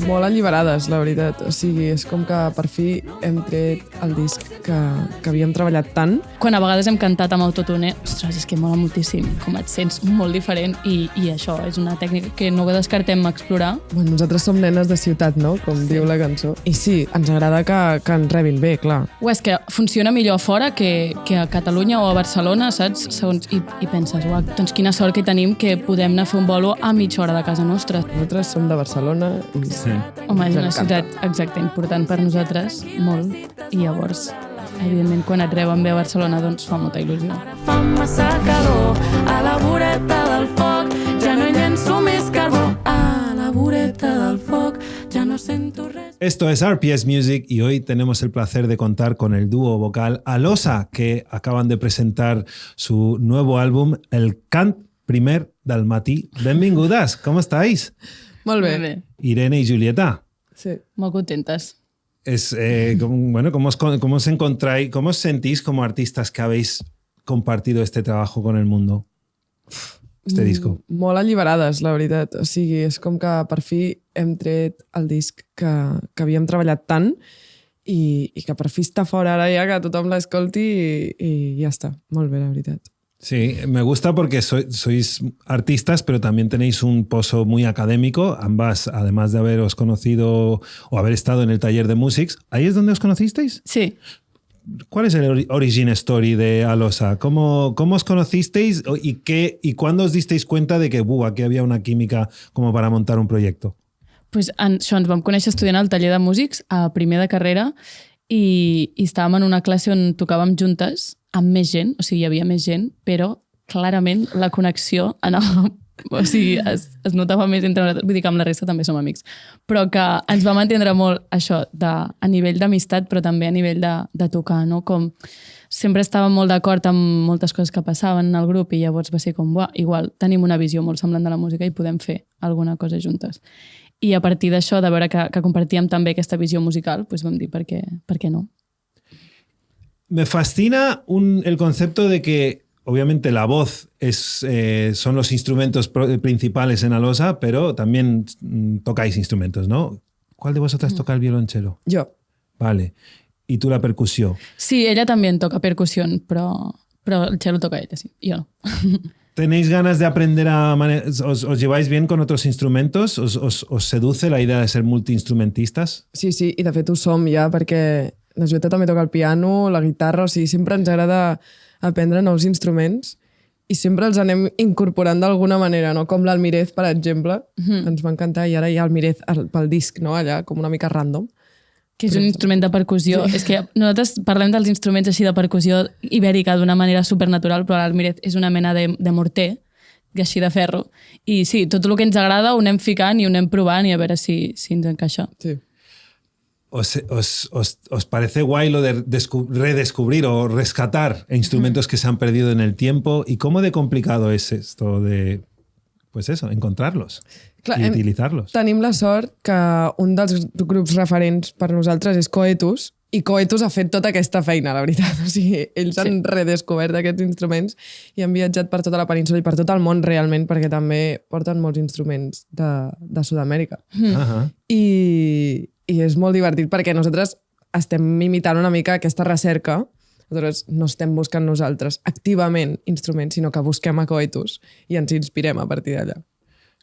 Molt alliberades, la veritat. O sigui, és com que per fi hem tret el disc que havíem treballat tant. Quan a vegades hem cantat amb autotune, ostres, és que mola moltíssim, com et sents molt diferent i això és una tècnica que no descartem explorar. Bueno, nosaltres som nenes de ciutat, no? Com diu la cançó. I sí, ens agrada que ens rebin bé, clar. És que funciona millor a fora que a Catalunya o a Barcelona, saps? Segons, i penses, doncs quina sort que tenim que podem anar a fer un bolo a mitja hora de casa nostra. Nosaltres som de Barcelona i sí. Home, és una ciutat exacte, important per nosaltres, molt, i llavors, evidentment, quan et reben bé a Barcelona, doncs fa molta il·lusió. Fa massa calor a la voreta del foc, ja no llenço més carbó, a la voreta del foc, ja no sento res. Esto es RPS Music y hoy tenemos el placer de contar con el dúo vocal Alosa, que acaban de presentar su nuevo álbum, El cant primer del matí. Benvingudes, ¿cómo estáis? Molt bé. Irene y Julieta. Sí. Molt contentes. ¿Cómo os encontráis, cómo os sentís como artistas que habéis compartido este trabajo con el mundo? Este disco. Molt alliberades, la veritat. O sigui, és com que per fi hem tret el disc que havíem treballat tant i que per fi està fora ara ja, que tothom l'escolti i ja està. Molt bé, la veritat. Sí, me gusta porque sois artistas, pero también tenéis un pozo muy académico. Ambas, además de haberos conocido o haber estado en el taller de Musics. ¿Ahí es donde os conocisteis? Sí. ¿Cuál es el origin story de Alosa? ¿Cómo os conocisteis y cuándo os disteis cuenta de que aquí había una química como para montar un proyecto? Pues ens vam conèixer estudiant al taller de músics a primer de carrera i estàvem en una classe on tocàvem juntes amb més gent, o sigui, hi havia més gent, però clarament la connexió anava... O sigui, es notava més entre nosaltres. Vull dir que amb la resta també som amics. Però que ens vam entendre molt això a nivell d'amistat, però també a nivell de tocar, no? Com sempre estàvem molt d'acord amb moltes coses que passaven en el grup i llavors va ser com, igual tenim una visió molt semblant de la música i podem fer alguna cosa juntes. I a partir d'això, de veure que compartíem també aquesta visió musical, doncs vam dir per què no. Me fascina el concepto de que obviamente la voz son los instrumentos principales en Alosa, pero también tocáis instrumentos, ¿no? ¿Cuál de vosotras toca el violonchelo? Jo. Vale. ¿Y tú la percusión? Sí, ella también toca percusión, pero el cello toca ella, sí. Yo no. ¿Tenéis ganas de aprender ¿Os lleváis bien con otros instrumentos? ¿Os seduce la idea de ser multiinstrumentistas? Sí, i de fet ho som ja, perquè la Julieta també toca el piano, la guitarra, o sigui, sempre ens agrada aprendre nous instruments i sempre els anem incorporant d'alguna manera, no? Com l'almirez, per exemple, ens va encantar i ara hi ha almirez pel disc, no? Allà, com una mica random. Que és un instrument de percussió. Sí. És que nosaltres parlem dels instruments així de percussió ibèrica d'una manera supernatural, però l'almirez és una mena de morter, així de ferro. I sí, tot el que ens agrada ho anem ficant i ho anem provant i a veure si ens encaixa. Sí. ¿Os parece guay lo de redescubrir o rescatar instrumentos que se han perdido en el tiempo? ¿Y cómo de complicado es esto de, pues eso, encontrarlos i utilitzar-los? Tenim la sort que un dels grups referents per nosaltres és Coetus, i Coetus ha fet tota aquesta feina, la veritat. O sigui, ells han redescobert aquests instruments i han viatjat per tota la península i per tot el món realment, perquè també porten molts instruments de Sud-amèrica. I és molt divertit perquè nosaltres estem imitant una mica aquesta recerca. Nosaltres no estem buscant nosaltres activament instruments, sinó que busquem a Coetus i ens inspirem a partir d'allà.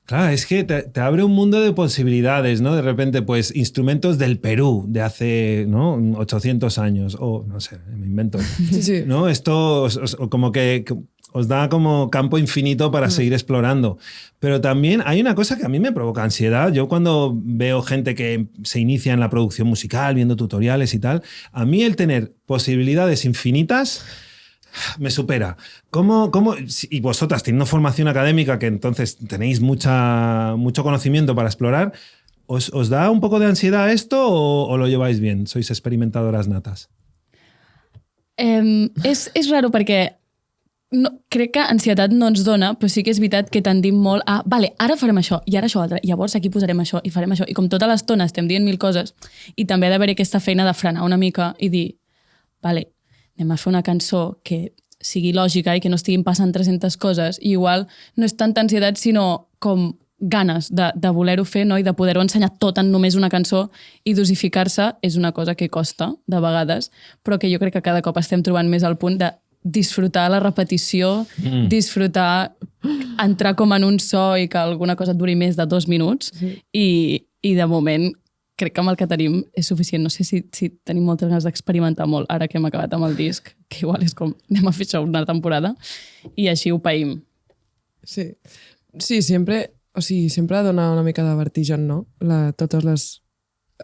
Claro, es que te abre un mundo de posibilidades, ¿no? De repente, pues, instrumentos del Perú de hace, ¿no? 800 años, o no sé, me invento. Sí. ¿No? Esto como que os da como campo infinito para seguir explorando. Pero también hay una cosa que a mí me provoca ansiedad. Yo cuando veo gente que se inicia en la producción musical, viendo tutoriales y tal, a mí el tener posibilidades infinitas me supera. Y vosotras teniendo formación académica, que entonces tenéis mucho conocimiento para explorar, ¿os da un poco de ansiedad esto o lo lleváis bien? ¿Sois experimentadoras natas? És raro perquè crec que ansietat no ens dona, però sí que és veritat que tendim molt a ara farem això, i ara això altre, llavors aquí posarem això i farem això. I com tota l'estona estem dient mil coses, i també ha d'haver aquesta feina de frenar una mica i dir, anem a fer una cançó que sigui lògica i que no estiguin passant 300 coses, i igual no és tanta ansietat, sinó com ganes de voler-ho fer, no? I de poder-ho ensenyar tot en només una cançó, i dosificar-se és una cosa que costa de vegades, però que jo crec que cada cop estem trobant més al punt de disfrutar la repetició, disfrutar entrar com en un so i que alguna cosa et duri més de 2 minuts, i de moment crec que amb el que tenim és suficient. No sé si tenim moltes ganes d'experimentar molt ara que hem acabat amb el disc, que igual és com anem a fer això una temporada, i així ho païm. Sí, sempre dona una mica de vertigen, no?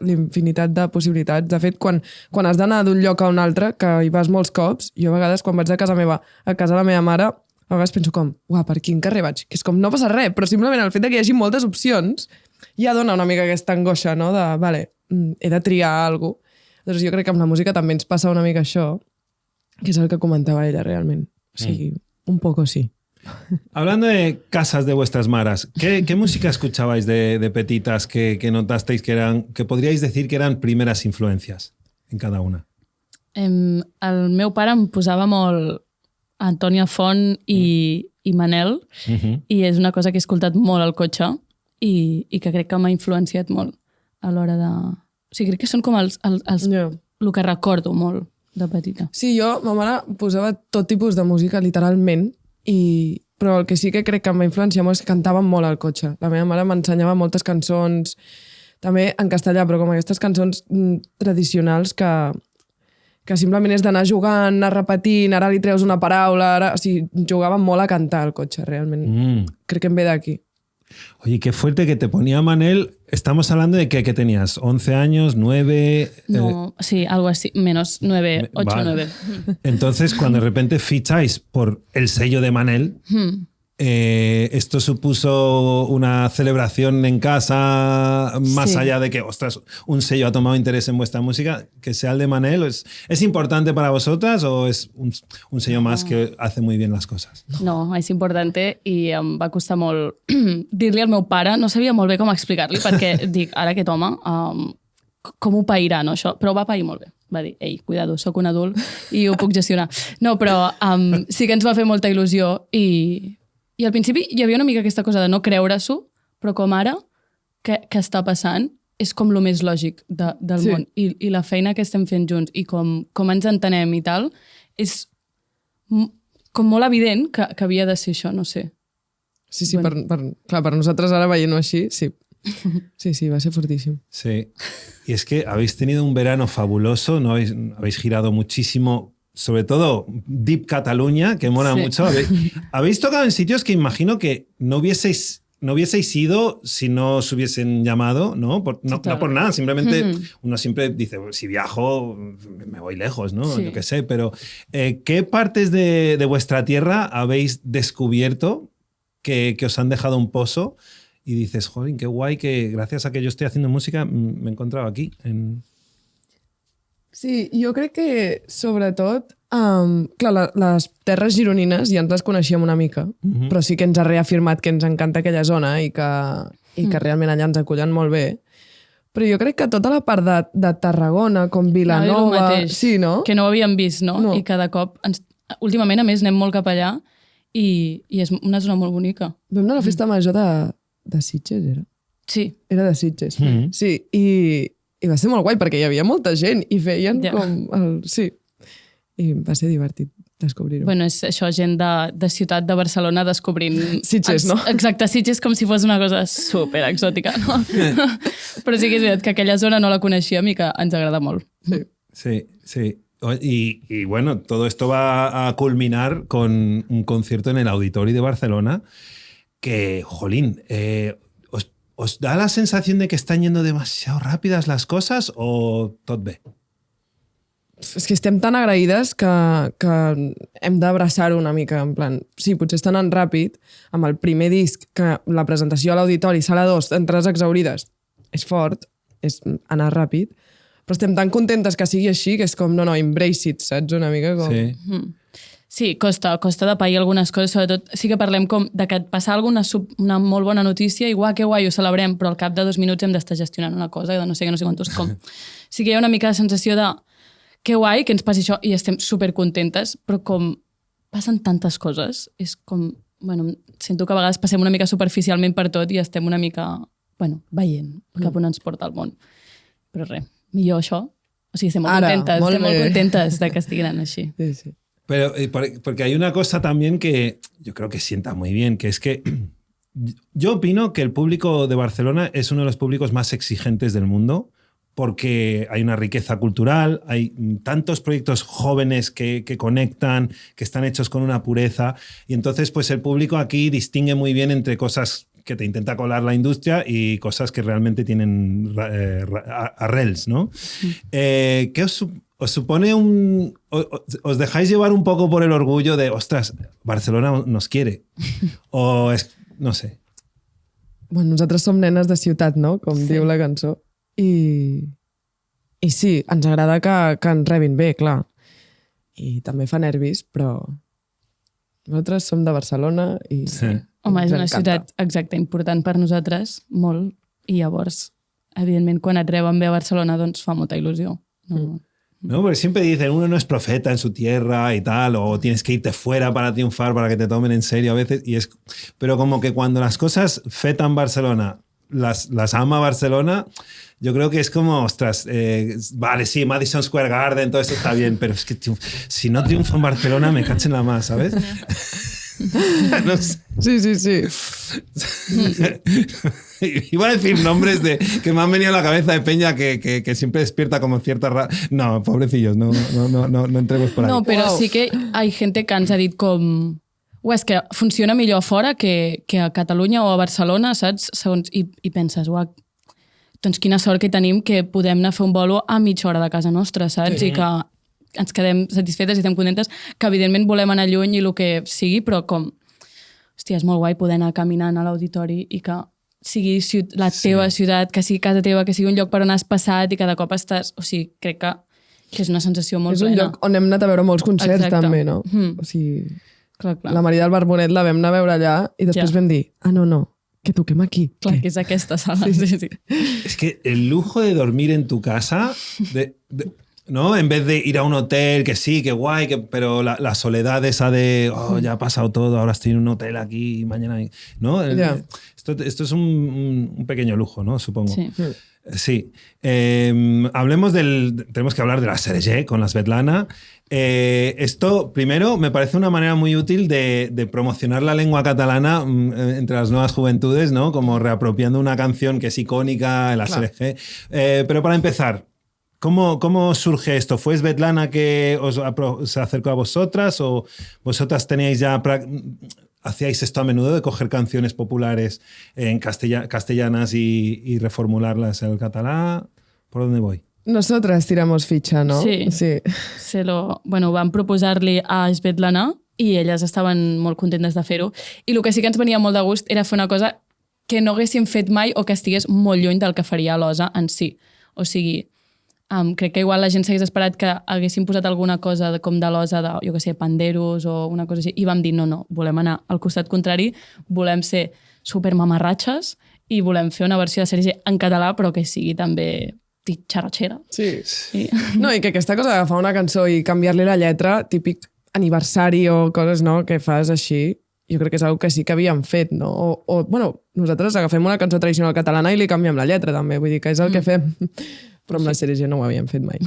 L'infinitat de possibilitats. De fet, quan has d'anar d'un lloc a un altre, que hi vas molts cops, jo a vegades quan vaig de casa meva a casa de la meva mare, a vegades penso com, uah, per quin carrer vaig? Que és com, no passa res, però simplement el fet que hi hagi moltes opcions ja dona una mica aquesta angoixa, no? De, vale, he de triar alguna cosa. Doncs jo crec que amb la música també ens passa una mica això, que és el que comentava ella realment. O sigui, un poco sí. Hablando de casas de vuestras maras, ¿qué música escuchabais de petitas que notasteis que podríais decir que eran primeras influencias en cada una? El meu pare em posava molt Antònia Font i Manel, i és una cosa que he escoltat molt al cotxe i que crec que m'ha influenciat molt a l'hora de... O sigui, crec que són com el que recordo molt de petita. Sí, ma mare posava tot tipus de música, literalment, però el que sí que crec que em va influenciar molt és que cantàvem molt al cotxe. La meva mare m'ensenyava moltes cançons, també en castellà, però com aquestes cançons tradicionals que simplement és d'anar jugant, anar repetint, ara li treus una paraula, o sigui, jugàvem molt a cantar al cotxe, realment. Crec que em ve d'aquí. Oye, qué fuerte que te ponía Manel. Estamos hablando de que tenías 11 años, 9... No, sí, algo así, menos 9, 8, vale. 9. Entonces, cuando de repente ficháis por el sello de Manel, ¿esto supuso una celebración en casa más allá de que, ostras, un sello ha tomado interés en vuestra música? Que sea el de Manel, ¿es importante para vosotras o es un sello más que hace muy bien las cosas? No, és important i em va costar molt dir-li al meu pare. No sabia molt bé com explicar-li perquè dic, ara aquest home, com ho pairà, no, això? Però ho va pair molt bé. Va dir, ei, cuidado, sóc un adult i ho puc gestionar. No, però sí que ens va fer molta il·lusió i al principi hi havia una mica aquesta cosa de no creure-s'ho, però com ara, que està passant, és com el més lògic del món. I la feina que estem fent junts i com ens entenem i tal, és com molt evident que havia de ser això, no sé. Sí, bueno. per nosaltres ara veient-ho així, sí. Sí, va a ser fortísimo. Sí. Y es que habéis tenido un verano fabuloso, ¿no? Habéis girado muchísimo, sobre todo Deep Cataluña, que mola mucho. Habéis tocado en sitios que imagino que no hubieseis ido si no os hubiesen llamado, ¿no? No por nada, simplemente uno siempre dice, si viajo me voy lejos, ¿no? Sí. Yo qué sé, pero ¿qué partes de vuestra tierra habéis descubierto que os han dejado un pozo? Y dices, joder, qué guay que gracias a que yo estoy haciendo música me he encontrado aquí. Sí, jo crec que, sobretot, clar, les terres gironines ja ens les coneixíem una mica, però sí que ens ha reafirmat que ens encanta aquella zona i que realment allà ens acullen molt bé. Però jo crec que tota la part de Tarragona, com Vilanova... Sí, no? Que no ho havíem vist, no? I cada cop... Últimament, a més, anem molt cap allà i és una zona molt bonica. Vam anar a la festa major de Sitges, era? Sí. Era de Sitges. Sí, i va ser molt guai perquè hi havia molta gent i feien com... Sí. I va ser divertit descobrir-ho. Bueno, és això, gent de ciutat de Barcelona descobrint... Sitges, no? Exacte, Sitges com si fos una cosa super exòtica, no? Però sí que és veritat que aquella zona no la coneixíem i que ens agrada molt. Sí. Y bueno, todo esto va a culminar con un concierto en el Auditori de Barcelona que, jolín, ¿os da la sensación de que están yendo demasiado rápidas las cosas o tot bé? És que estem tan agraïdes que hem d'abraçar-ho una mica, en plan, sí, potser estan anant ràpid, amb el primer disc, que la presentació a l'Auditori, sala 2, entrades exaurides, és fort, és anar ràpid, però estem tan contentes que sigui així, que és com, no, embrace it, saps? Una mica com... Sí. Sí, costa de pair algunes coses, sobretot sí que parlem com de que et passa una molt bona notícia i que guai, ho celebrem, però al cap de 2 minuts hem d'estar gestionant una cosa de no sé quantos com. Sí que hi ha una mica de sensació de que guai que ens passi això i estem supercontentes, però com passen tantes coses, és com sento que a vegades passem una mica superficialment per tot i estem una mica, veient cap on ens porta el món. Però res, millor això. O sigui, estem molt contentes de que estiguin així. Sí, sí. Pero porque hay una cosa también que yo creo que sienta muy bien, que es que yo opino que el público de Barcelona es uno de los públicos más exigentes del mundo, porque hay una riqueza cultural, hay tantos proyectos jóvenes que conectan, que están hechos con una pureza, y entonces pues el público aquí distingue muy bien entre cosas que te intenta colar la industria y cosas que realmente tienen arrels, ¿no? ¿Qué os supone os dejáis llevar un poco por el orgullo de, ostras, Barcelona nos quiere? O es, no sé. Bueno, nosaltres som nenes de ciutat, no? Com diu la cançó. I sí, ens agrada que ens rebin bé, clar. I també fa nervis, però nosaltres som de Barcelona i... Sí. Home, és una ciutat exacte, important per nosaltres, molt, i llavors, evidentment, quan et reben bé a Barcelona, doncs fa molta il·lusió. No, porque siempre dicen, uno no es profeta en su tierra y tal, o tienes que irte fuera para triunfar, para que te tomen en serio a veces, pero como que cuando las cosas fetan Barcelona, las ama Barcelona, yo creo que es como, ostras, vale, sí, Madison Square Garden, todo eso está bien, pero es que si no triunfo en Barcelona me cachen la más, ¿sabes? No sé. Sí. Iba a decir nombres que me han venido a la cabeza de peña que siempre despierta como cierta... No, pobrecillos, no entremos por ahí. No, però sí que hi ha gent que ens ha dit com... És que funciona millor a fora que a Catalunya o a Barcelona, saps? Segons, i penses, doncs quina sort que tenim que podem anar a fer un bolo a mitja hora de casa nostra, saps? I que ens quedem satisfetes i estem contentes, que evidentment volem anar lluny i el que sigui, però com, hòstia, és molt guai poder anar caminant a l'auditori i que sigui la teva ciutat, que sigui casa teva, que sigui un lloc per on has passat i cada cop estàs... O sigui, crec que és una sensació molt plena. És un lloc on hem anat a veure molts concerts, també, no? O sigui, clar. La Maria del Barbonet la vam anar a veure allà i després vam dir, no, que toquem aquí. Clar, que és aquesta sala. Sí. Es que el lujo de dormir en tu casa... ¿no? En vez de ir a un hotel, que sí, que guay, pero la soledad esa de, ya ha pasado todo, ahora estoy en un hotel aquí y mañana... ¿no? Esto es un pequeño lujo, ¿no? Supongo. Sí. Tenemos que hablar de la Sergé con la Svetlana. Esto, primero, me parece una manera muy útil de promocionar la lengua catalana entre las nuevas juventudes, ¿no? Como reapropiando una canción que es icónica, la Sergé. Pero para empezar, ¿Cómo surge esto? ¿Fue Svetlana que se acercó a vosotras o vosotras teníais ya hacíais esto a menudo de coger canciones populares en castellanas y reformularlas en el catalán? ¿Por dónde voy? Nosotras tiramos fitxa, no? Sí. Vam proposar-li a Svetlana i elles estaven molt contentes de fer-ho. I el que sí que ens venia molt de gust era fer una cosa que no haguéssim fet mai o que estigués molt lluny del que faria l'Osa en si. O sigui, crec que igual la gent s'hagués esperat que haguéssim posat alguna cosa com de l'Osa, de, jo què sé, panderos o una cosa així, i vam dir no, volem anar al costat contrari, volem ser supermamarratxes i volem fer una versió de Sergé en català, però que sigui també xarratxera. Sí. No, i que aquesta cosa d'agafar una cançó i canviar-li la lletra, típic aniversari o coses, no?, que fas així, jo crec que és una que sí que havíem fet, no? Bueno, nosaltres agafem una cançó tradicional catalana i li canviem la lletra, també, vull dir que és el que fem. Pero en la serie ya no me habían fet mai.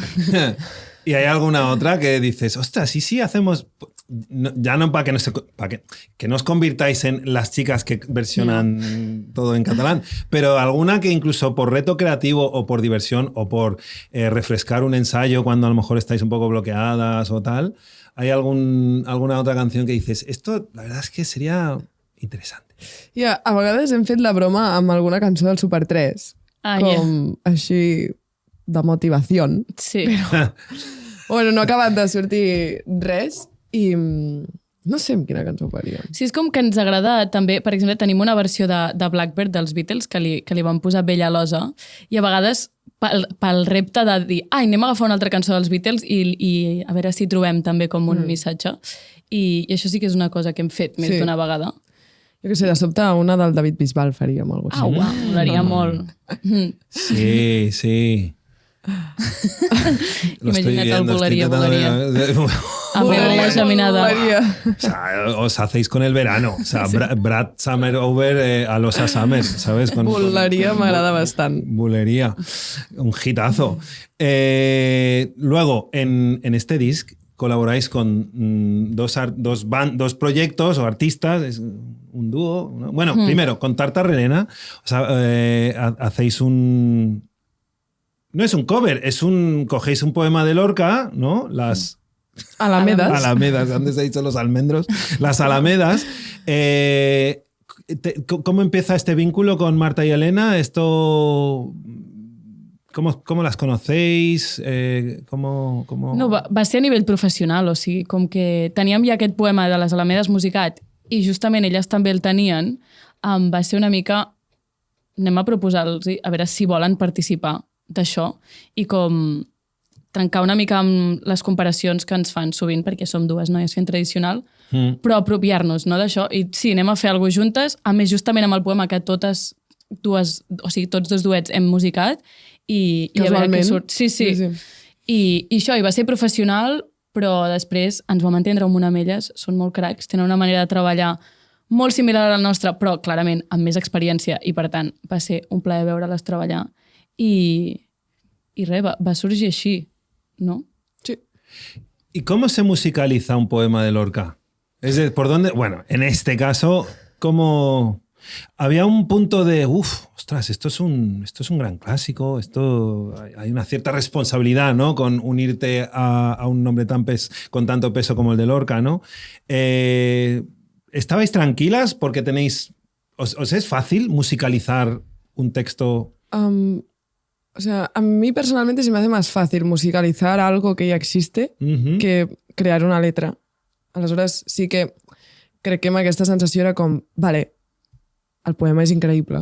¿Y hay alguna otra que dices, ostras, sí, hacemos... ya no para que no os convirtáis en las chicas que versionan todo en catalán, pero alguna que incluso por reto creativo o por diversión o por refrescar un ensayo cuando a lo mejor estáis un poco bloqueadas o tal, ¿hay alguna otra canción que dices, esto la verdad es que sería interesante? A vegades hem fet la broma amb alguna cançó del Super 3, com així... de motivació. Sí. Però, bueno, no ha acabat de sortir res i no sé amb quina cançó faríem. Sí, és com que ens agrada també, per exemple, tenim una versió de Blackbird dels Beatles que li van posar Bella Losa i a vegades pel repte de dir anem a agafar una altra cançó dels Beatles i a veure si trobem també com un missatge. I això sí que és una cosa que hem fet més d'una vegada. Jo què sé, de sobte una del David Bisbal faríem alguna cosa així. Molaria molt. Sí. Lo estoy Imagina't el viendo, estoy volaria, intentando- Amb la geminada. O sea, os hacéis con el verano. O sea, Brad Summer over a Losa Summer, ¿sabes? Bulería m'agrada bastant. Bulería. Un hitazo. Luego, en este disc colaboráis con dos proyectos o artistas, es un dúo. ¿No? Bueno, primero, con Tartarelena, o sea, hacéis un... No es un cover, cogéis un poema de Lorca, ¿no? Las... Alamedas. Alamedas, antes he dicho los almendros. Las Alamedas. ¿Cómo empieza este vínculo con Marta y Elena? Esto... ¿Cómo las conocéis? ¿Cómo... No, va ser a nivell professional, o sigui, com que teníem ja aquest poema de les Alamedes musicat i justament elles també el tenien, va ser una mica... Anem a proposar-los a veure si volen participar d'això i com trencar una mica amb les comparacions que ens fan sovint, perquè som dues noies fent tradicional, però apropiar-nos, no, d'això. I sí, anem a fer alguna cosa juntes, a més justament amb el poema que totes dues, o sigui, tots dos duets hem musicat i a veure què surt. Sí. I això, i va ser professional, però després ens vam entendre amb una amb elles, són molt cracs, tenen una manera de treballar molt similar a la nostra, però clarament amb més experiència, i per tant va ser un plaer veure-les treballar i res, va sorgir així, ¿no? Sí. ¿Y cómo se musicaliza un poema de Lorca? Es decir, ¿por dónde? Bueno, en este caso, ¿cómo...? Había un punto de, ostras, esto es un gran clásico, hay una cierta responsabilidad, ¿no? Con unirte a un nombre con tanto peso como el de Lorca, ¿no? ¿Estabais tranquilas porque os es fácil musicalizar un texto? O sea, a mí personalmente se me hace más fácil musicalizar algo que ya existe que crear una letra. Aleshores, sí que crec que amb aquesta sensació era com, vale, el poema és increïble.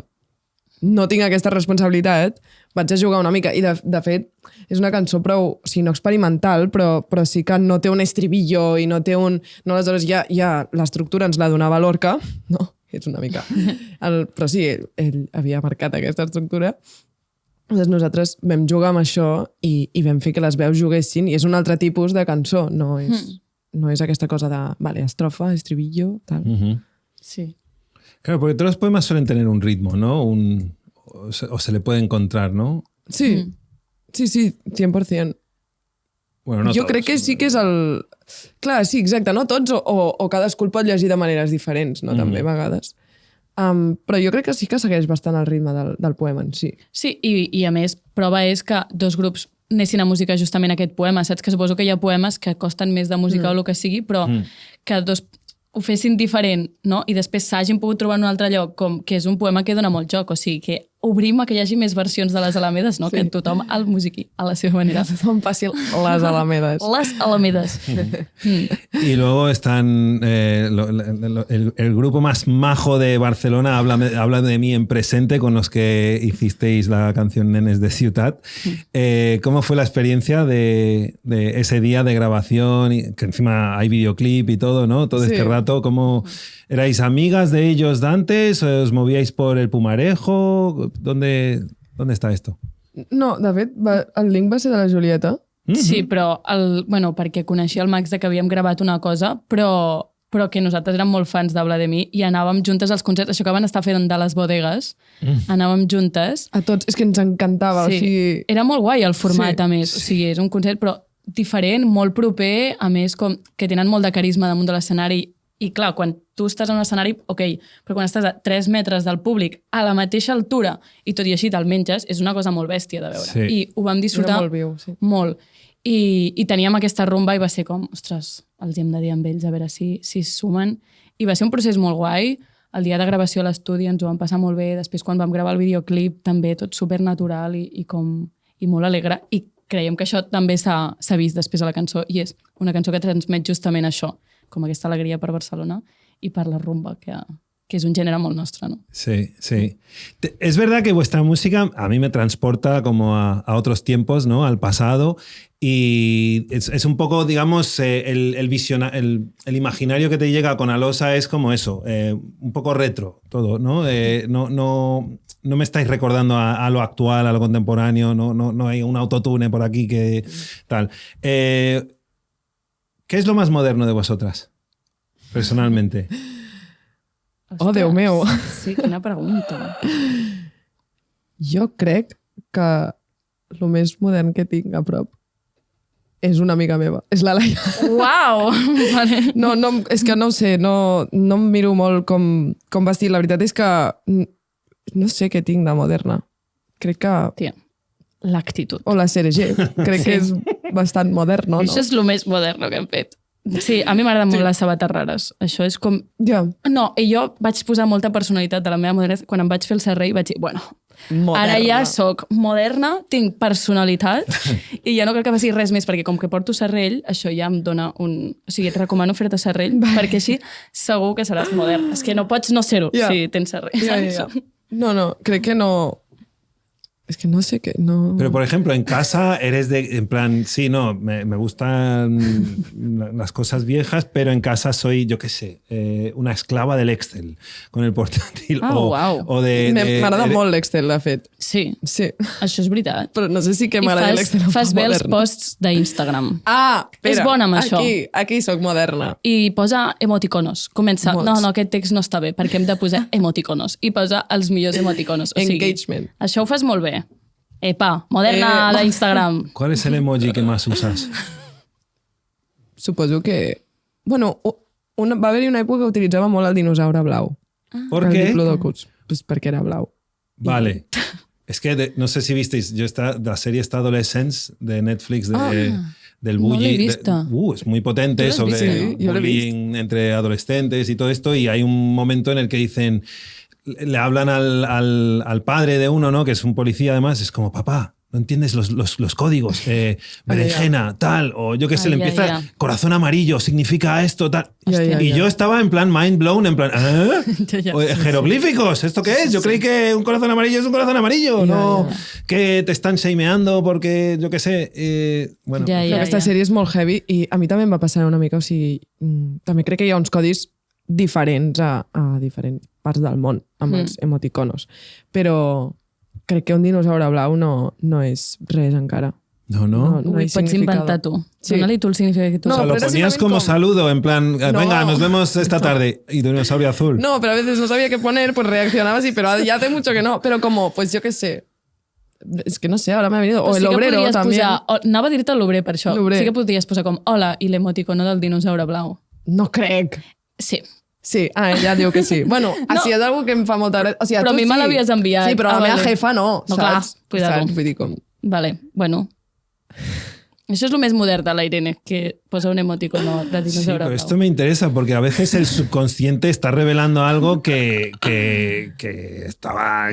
No tinc aquesta responsabilitat, vaig a jugar una mica. I de fet, és una cançó prou, o sigui, no experimental, però sí que no té un estribillo i no té un... No, aleshores ja l'estructura ens la donava Lorca, no? És una mica... Però sí, ell havia marcat aquesta estructura. Doncs nosaltres vam jugar amb això i vam fer que les veus juguessin i és un altre tipus de cançó, no és aquesta cosa de, vale, estrofa, estribillo, tal. Sí. Claro, porque todos los poemas suelen tener un ritmo, ¿no? O se le puede encontrar, ¿no? Sí, 100%. Bueno, no jo todos. crec que sí que és el... Clar, sí, exacte, no tots o cadascú el pot llegir de maneres diferents, no? També a vegades. Però jo crec que sí que segueix bastant el ritme del poema en si. Sí, i a més, prova és que dos grups anessin a musicar justament aquest poema. Saps que suposo que hi ha poemes que costen més de musicar o el que sigui, però que dos ho fessin diferent, no? I després s'hagin pogut trobar en un altre lloc, com que és un poema que dona molt joc, o sigui que obrim a que hi hagi més versions de les Alamedes, no? Sí. Que tothom el musiqui a la seva manera. Tothom passi les Alamedes. Les Alamedes. Y luego están el grupo más majo de Barcelona, habla de mí en presente, con los que hicisteis la canción Nenes de Ciutat. ¿Cómo fue la experiencia de ese día de grabación? Que encima hay videoclip y todo, ¿no? Todo este rato. ¿Cómo erais amigas de ellos de antes? ¿Os movíais por el Pumarejo? ¿Dónde está esto? No, de fet, el link va ser de la Julieta. Sí, però perquè coneixia el Max de que havíem gravat una cosa, però que nosaltres érem molt fans d'Habla de mi i anàvem juntes als concerts, això que van estar fent de les bodegues, anàvem juntes. A tots, és que ens encantava. Sí. O sigui... Era molt guai el format, a més. O sigui, és un concert, però diferent, molt proper, a més, com que tenen molt de carisma damunt de l'escenari. I clar, quan tu estàs en un escenari, ok, però quan estàs a 3 metres del públic, a la mateixa altura, i tot i així te'l menges, és una cosa molt bèstia de veure. Sí. I ho vam disfrutar molt viu, sí. Molt. I teníem aquesta rumba i va ser com, ostres, els hi hem de dir amb ells a veure si es sumen. I va ser un procés molt guai. El dia de gravació a l'estudi ens ho vam passar molt bé. Després, quan vam gravar el videoclip, també tot supernatural i molt alegre. I creiem que això també s'ha vist després a la cançó i és una cançó que transmet justament això, com aquesta alegria per Barcelona i per la rumba, que es un género molt nostre, ¿no? Sí, sí. Es verdad que vuestra música a mí me transporta como a otros tiempos, ¿no? Al pasado, y es un poco, digamos, el imaginario que te llega con Alosa es como eso, un poco retro todo, ¿no? no me estáis recordando a lo actual, a lo contemporáneo, no hay un autotune por aquí que tal. ¿Qué es lo más moderno de vosotras, personalmente? Oh, Déu meu. Sí, quina pregunta. Jo crec que el més modern que tinc a prop és una amiga meva. És la Laia. Uau! Vale. No, és que no ho sé, no em miro molt com vestir. La veritat és que no sé què tinc de moderna. Crec que... Tia, l'actitud. O la CRG. Crec que és bastant modern, no? Això és el més moderno que hem fet. Sí, a mi m'agraden molt les sabates rares. Això és com... Ja. No, i jo vaig posar molta personalitat de la meva modernitat. Quan em vaig fer el serrei vaig dir, bueno, Moderna. ara ja sóc moderna, tinc personalitat i ja no crec que faci res més, perquè com que porto serrell, això ja em dona un... O sigui, et recomano fer-te serrell, perquè així segur que seràs modern. És que no pots no ser-ho si tens serrell. Ja. No, crec que no... Es que no sé qué, no... Pero, por ejemplo, en casa eres en plan, sí, no, me gustan las cosas viejas, pero en casa soy, yo qué sé, una esclava del Excel con el portátil. Wow. O de... M'agrada molt l'Excel, de fet. Sí, Sí. això és veritat. Però no sé si que I m'agrada l'Excel. fas bé els posts d'Instagram. Ah, espera. És bona amb això. Aquí sóc moderna. I posa emoticonos. Comença, Molts. no, aquest text no està bé, perquè hem de posar emoticonos. I posa els millors emoticonos. O sigui, Engagement. això ho fas molt bé. Epa, moderna d'Instagram. ¿Cuál es el emoji que más usas? Suposo que... Bueno, va haver-hi una època que utilitzava molt el dinosaure blau. ¿Por El qué? Diplodocus. Pues perquè era blau. Vale. Es que no sé si visteis, la serie está Adolescence de Netflix del no bullying. l'he vista. Es muy potente ¿Tú lo has sobre visto? Sí, yo lo he bullying entre adolescentes y todo esto. Y hay un momento en el que dicen, le hablan al padre de uno, ¿no? Que es un policía además, es como, papá, no entiendes los códigos, berenjena, tal, o yo qué sé, le empieza corazón amarillo, significa esto, tal. Y yo estaba en plan mind blown, en plan, ¿ah? Jeroglíficos, ¿esto qué es? Yo creí que un corazón amarillo es un corazón amarillo, no que te están shameando porque, yo qué sé, bueno. Aquesta sèrie és molt heavy i a mi també em va passar una mica, o sigui, també crec que hi ha uns codis diferents a diferents parts del món amb els emoticonos, però crec que un dinosaure blau no és res encara. No. No Ho pots inventar tu. Sí. Dóna-li tu el significat que tu O sea, lo ponías como saludo, en plan, venga, nos vemos esta tarde. Y dinosaurio azul. No, pero a veces no sabía qué poner, pues reaccionaba así, pero ya hace mucho que no. Pero como, pues yo qué sé. Es que no sé, ahora me ha venido. O el obrero també. Anava a dir-te l'obrer per això. L'obrer. Sí que podries posar com hola i l'emoticono del dinosaure blau. No crec. Sí. Sí, ja diu que sí. Bueno, així és algo que em fa molta gràcia. O sigui, però a mi me l'havies enviat. Sí, però la meva jefa no, no, saps? clar, cuidado. Saps? Vull dir com... Vale, bueno. Això és el més modern de la Irene, que posa un emoticono de Sí, dinosaure pero blau. esto me interesa porque a veces el subconsciente está revelando algo que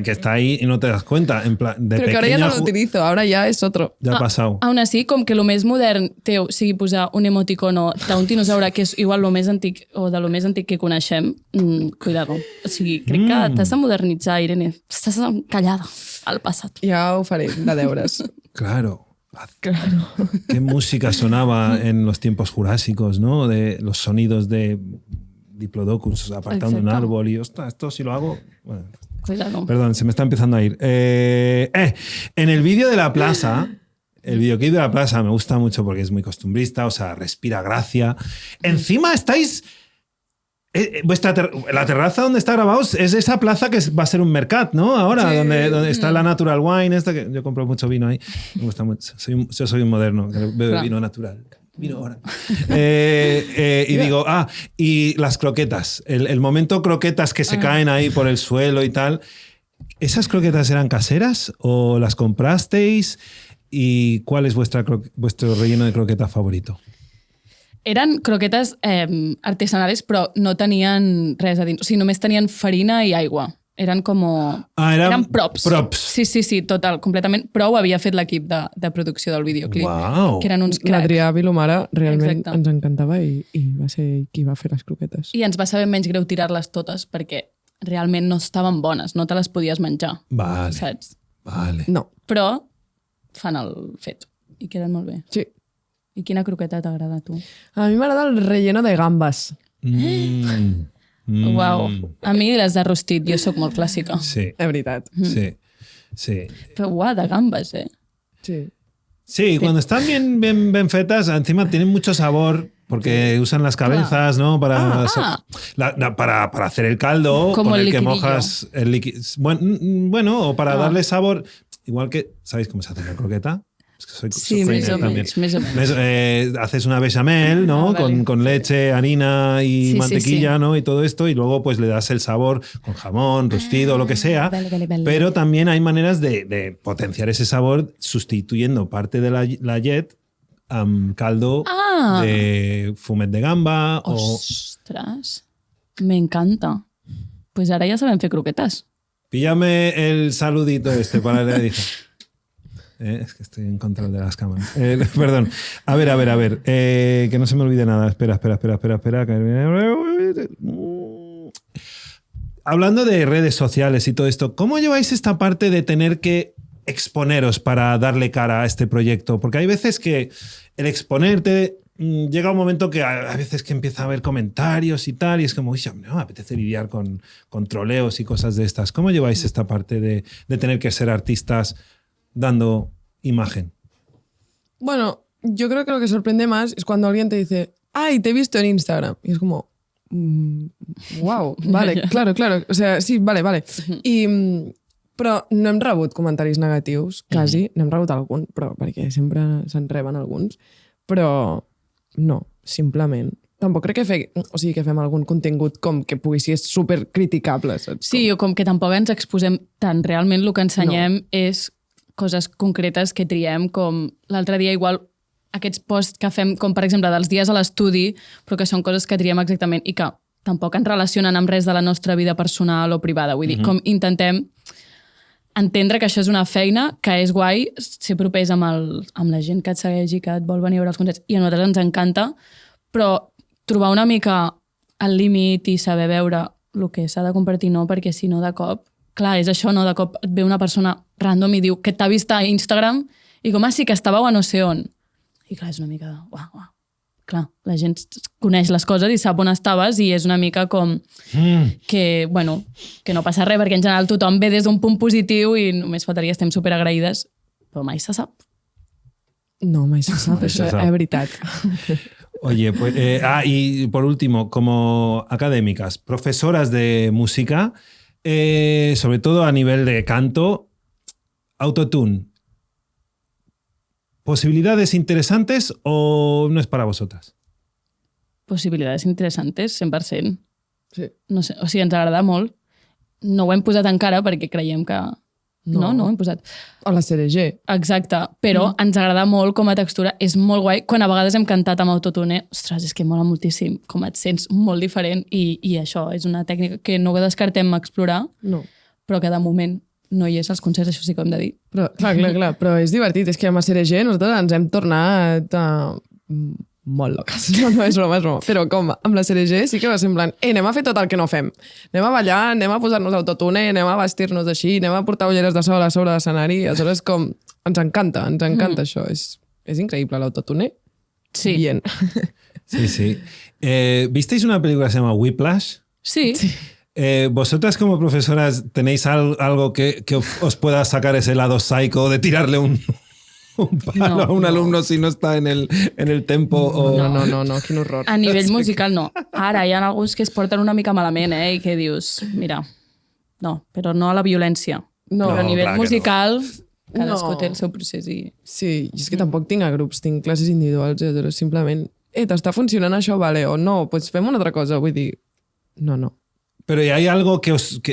está ahí y no te das cuenta. En plan, de Pero que ahora ya pequeña no lo utilizo, ahora ya es otro. Ya ha pasado. Aún així, com que el més modern teu sigui posar un emoticono d'un dinosaure que és igual lo més antic o de lo més antic que coneixem, cuidado. O sigui, crec que t'has de modernitzar, Irene. Estàs callada al passat. Ja ho faré, de deures. Claro. Qué música sonaba en los tiempos jurásicos, ¿no? De los sonidos de Diplodocus apartando un árbol y, ostras, esto si lo hago... Bueno, Cuidado. perdón, se me está empezando a ir. En el vídeo de la plaza, el videoclip de la plaza me gusta mucho porque es muy costumbrista, o sea, respira gracia. Encima estáis... la terraza donde está grabado es esa plaza que va a ser un mercat, ¿no? Ahora, sí. donde está la Natural Wine, esta que yo compro mucho vino ahí. Me gusta mucho. Yo soy un moderno, que bebe vino natural. Vino ahora. Y digo, y las croquetas. El momento croquetas que se caen ahí por el suelo y tal. ¿Esas croquetas eran caseras o las comprasteis? ¿Y cuál es vuestro relleno de croqueta favorito? Eren croquetes artesanales, però no tenien res a dins. O sigui, només tenien farina i aigua. Eren com... eren props. Sí, total, completament. Però ho havia fet l'equip de producció del videoclip. Uau! Que eren uns cracs. L'Adrià Vilomara realment Exacte. ens encantava i va ser qui va fer les croquetes. I ens va saber menys greu tirar-les totes perquè realment no estaven bones, no te les podies menjar. Vale. Saps? Vale. No. Però fan el fet i queden molt bé. Sí. I quina croqueta t'agrada a tu? A mi m'agrada el relleno de gambes. Uau. A mi les de rostit, jo sóc molt clàssica. Sí, És veritat. sí, sí. Però uau, de gambes, Sí. Sí, cuando están bien fetas, encima tienen mucho sabor porque usan las cabezas, ¿no? Para, para hacer el caldo Como con el el que liquidillo. mojas el líquido. Bueno, o para darle sabor. Igual que, ¿sabéis cómo se hace la croqueta? Es que soy Sí, soy més o también. menys, més o menys. Haces una bechamel, ¿no? Ah, vale. Con leche, harina y Sí, sí, mantequilla, sí. ¿no? Y todo esto, y luego pues le das el sabor con jamón, rostizado, lo que sea. Vale. Pero también hay maneras de potenciar ese sabor sustituyendo parte de la llet a caldo de fumet de gamba Ostres, m'encanta. Pues ara ja sabem fer croquetes. Píllame el saludito este para la hija. Es que estoy en control de las cámaras. Perdón. A ver. Que no se me olvide nada. Espera. Hablando de redes sociales y todo esto, ¿cómo lleváis esta parte de tener que exponeros para darle cara a este proyecto? Porque hay veces que el exponerte llega un momento que a veces que empieza a haber comentarios y tal, y es como, uy, no me apetece lidiar con troleos y cosas de estas. ¿Cómo lleváis esta parte de tener que ser artistas dando imagen? Bueno, yo creo que lo que sorprende más es cuando alguien te dice, ay, te he visto en Instagram. Y es como, wow, vale, claro. O sea, sí, vale. Però no hem rebut comentaris negatius, quasi. N'hem rebut algun, però perquè sempre se'n reben alguns. Però no, simplement. Tampoc crec que fem algun contingut com que pugui ser super criticable, saps? Sí, o com que tampoc ens exposem tant. Realment el que ensenyem és coses concretes que triem, com l'altre dia igual aquests posts que fem, com per exemple dels dies a l'estudi, però que són coses que triem exactament i que tampoc ens relacionen amb res de la nostra vida personal o privada. Vull dir, com intentem entendre que això és una feina, que és guai ser propers amb la gent que et segueix i que et vol venir a veure els concerts. I a nosaltres ens encanta, però trobar una mica el límit i saber veure el que s'ha de compartir, no, perquè si no de cop, clar, és això, no? De cop et ve una persona random i diu que t'ha vist a Instagram i com, sí, que estàveu a no sé on. I clar, és una mica de... Uau. Clar, la gent coneix les coses i sap on estaves i és una mica com que, bueno, que no passa res perquè en general tothom ve des d'un punt positiu i només faltaria, estem superagraïdes, però mai se sap. No, mai se sap, això és veritat. Oye, pues, y por último, como académicas, profesoras de música, sobre todo a nivel de canto, autotune, ¿posibilidades interesantes o no es para vosotras? Possibilitats interessantes, 100%. Sí. No sé, o sigui, ens agrada molt. No ho hem posat encara perquè creiem que... No ho hem posat. O la CRG. Exacte, però ens agrada molt com a textura. És molt guai. Quan a vegades hem cantat amb autotune, ostres, és que mola moltíssim. Com et sents molt diferent i això és una tècnica que no descartem explorar, però que de moment no hi és als concerts, això sí que ho hem de dir. Però, clar, però és divertit. És que amb la CRG nosaltres ens hem tornat molt loques. No és broma. Però com amb la CRG sí que va ser en plan, anem a fer tot el que no fem. Anem a ballar, anem a posar-nos autotune, anem a vestir-nos així, anem a portar ulleres de sol a sobre l'escenari. Aleshores, com, ens encanta això. És increïble l'autotune. Sí. Bien. Sí. ¿Visteis una película que se llama Whiplash? Sí. ¿Vosotras como profesoras tenéis algo que os pueda sacar ese lado psycho de tirarle un palo a un alumno si no está en el tempo? No, quin horror. A nivell musical no. Ara hi ha alguns que es porten una mica malament, i que dius, mira, no, però no a la violència. No, però a nivell clar que musical, cadascú No. té el seu procés i... Sí, és que tampoc tinc a grups, tinc classes individuals, però simplement, t'està funcionant això, vale, o no, pues fem una altra cosa, vull dir, no. Pero ¿y hay algo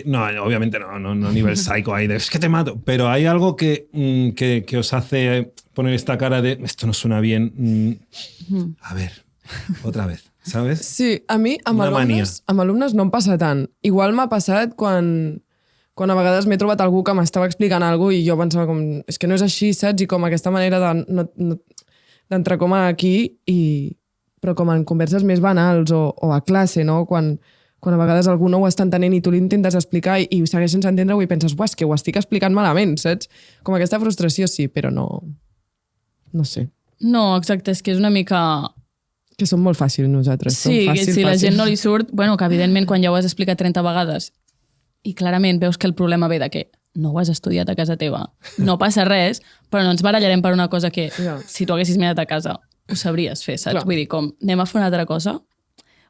no, obviamente no a nivel psycho, ahí de, es que te mato, pero hay algo que os hace poner esta cara de, esto no suena bien, a ver, otra vez, ¿sabes? Sí, a mi amb Una alumnes no em passa tant. Igual m'ha passat quan a vegades m'he trobat algú que m'estava explicant alguna cosa i jo pensava com, és que no és així, saps? I com aquesta manera d'entrar com aquí, però com en converses més banals o a classe, no? Quan a vegades algú no ho està entenent i tu l'intentes explicar i segueix sense entendre-ho i penses, és que ho estic explicant malament, saps? Com aquesta frustració sí, però no sé. No, exacte, és que és una mica... Que som molt fàcils nosaltres. Sí, som que si la gent no li surt, bueno, que evidentment quan ja ho has explicat 30 vegades i clarament veus que el problema ve de que no ho has estudiat a casa teva, no passa res, però no ens barallarem per una cosa que si tu haguessis mirat a casa ho sabries fer, saps? Vull dir, com anem a fer una altra cosa,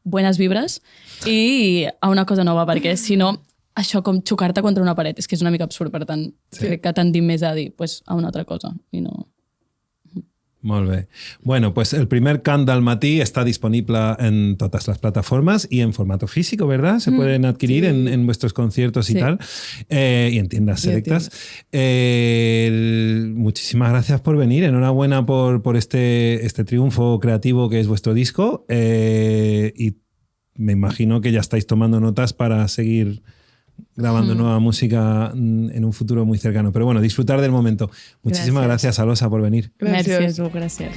buenas vibres, i a una cosa nova, perquè si no, això com xocar-te contra una paret, és que és una mica absurd, per tant, crec que tendim més a dir pues, a una altra cosa, i no... Molt bé. Bueno, pues el primer Cant del matí está disponible en todas las plataformas y en formato físico, ¿verdad? Se pueden adquirir en vuestros conciertos y tal, y en tiendas selectas. Muchísimas gracias por venir. Enhorabuena por este triunfo creativo que es vuestro disco, y me imagino que ya estáis tomando notas para seguir grabando nueva música en un futuro muy cercano. Pero bueno, disfrutar del momento. Muchísimas gracias, Alosa, por venir. Gràcies. Gràcies.